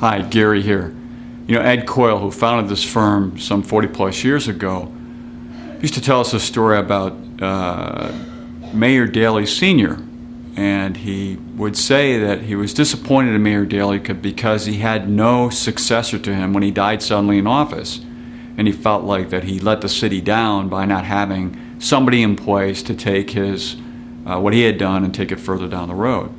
Hi, Gary here. Ed Coyle, who founded this firm some 40 plus years ago, used to tell us a story about Mayor Daley Sr. And he would say that he was disappointed in Mayor Daley because he had no successor to him when he died suddenly in office. And he felt like that he let the city down by not having somebody in place to take his what he had done and take it further down the road.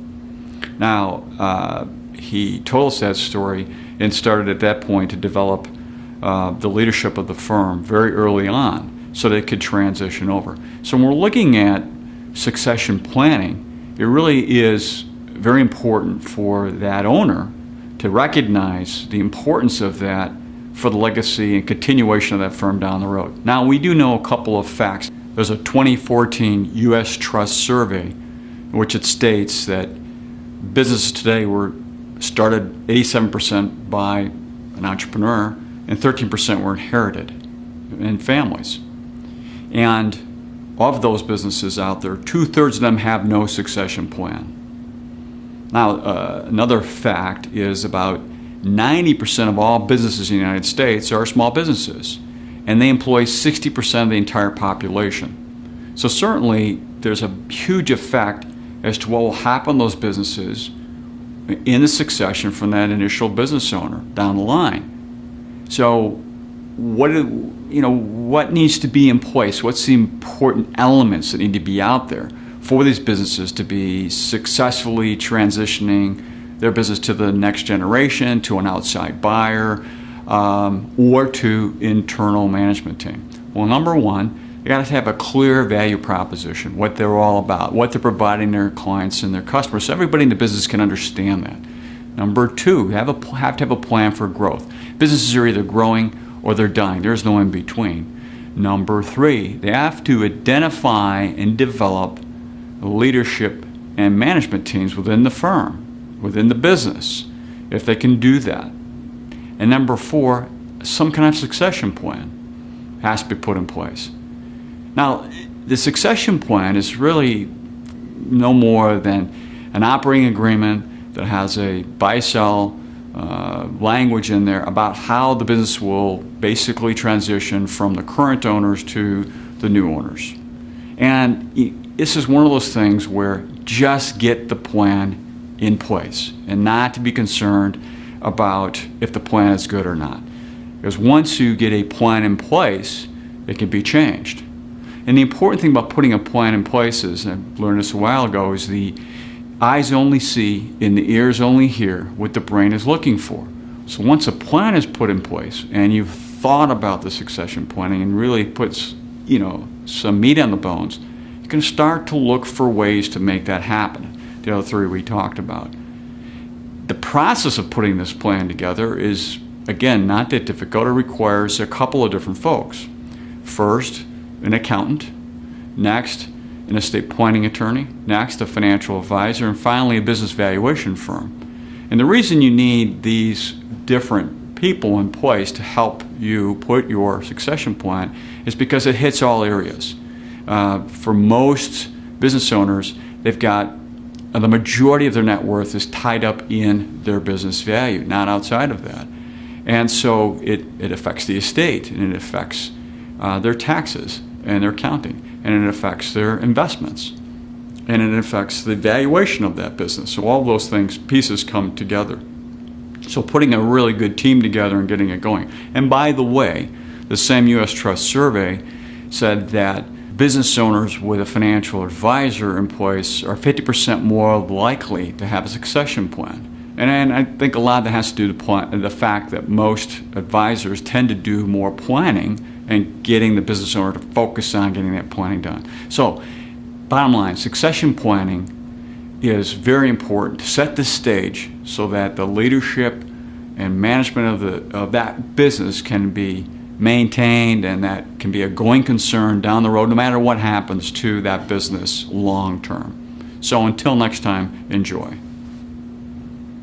Now, he told us that story and started at that point to develop the leadership of the firm very early on so that it could transition over. So when we're looking at succession planning, it really is very important for that owner to recognize the importance of that for the legacy and continuation of that firm down the road. Now, we do know a couple of facts. There's a 2014 U.S. Trust survey in which it states that businesses today were started 87% by an entrepreneur and 13% were inherited in families. And of those businesses out there, 2/3 of them have no succession plan. Now, another fact is about 90% of all businesses in the United States are small businesses, and they employ 60% of the entire population. So certainly there's a huge effect as to what will happen to those businesses in the succession from that initial business owner down the line. So what needs to be in place? What's the important elements that need to be out there for these businesses to be successfully transitioning their business to the next generation, to an outside buyer, or to internal management team? Well, number one, they got to have a clear value proposition, what they're all about, what they're providing their clients and their customers, so everybody in the business can understand that. Number two, have to have a plan for growth. Businesses are either growing or they're dying. There's no in between. Number three, they have to identify and develop leadership and management teams within the firm, within the business, if they can do that. And number four, some kind of succession plan has to be put in place. Now, the succession plan is really no more than an operating agreement that has a buy-sell language in there about how the business will basically transition from the current owners to the new owners. And this is one of those things where just get the plan in place and not to be concerned about if the plan is good or not. Because once you get a plan in place, it can be changed. And the important thing about putting a plan in place is, and I learned this a while ago, is the eyes only see and the ears only hear what the brain is looking for. So once a plan is put in place and you've thought about the succession planning and really puts, some meat on the bones, you can start to look for ways to make that happen. The other three we talked about. The process of putting this plan together is, again, not that difficult. It requires a couple of different folks. First, an accountant. Next, an estate planning attorney. Next, a financial advisor. And finally, a business valuation firm. And the reason you need these different people in place to help you put your succession plan is because it hits all areas. For most business owners, they've got the majority of their net worth is tied up in their business value, not outside of that. And so it affects the estate, and it affects their taxes and their accounting, and it affects their investments, and it affects the valuation of that business. So all those pieces come together. So putting a really good team together and getting it going. And by the way, the same U.S. Trust survey said that business owners with a financial advisor in place are 50% more likely to have a succession plan. And I think a lot of that has to do with the fact that most advisors tend to do more planning and getting the business owner to focus on getting that planning done. So, bottom line, succession planning is very important to set the stage so that the leadership and management of that business can be maintained, and that can be a going concern down the road no matter what happens to that business long term. So until next time, enjoy.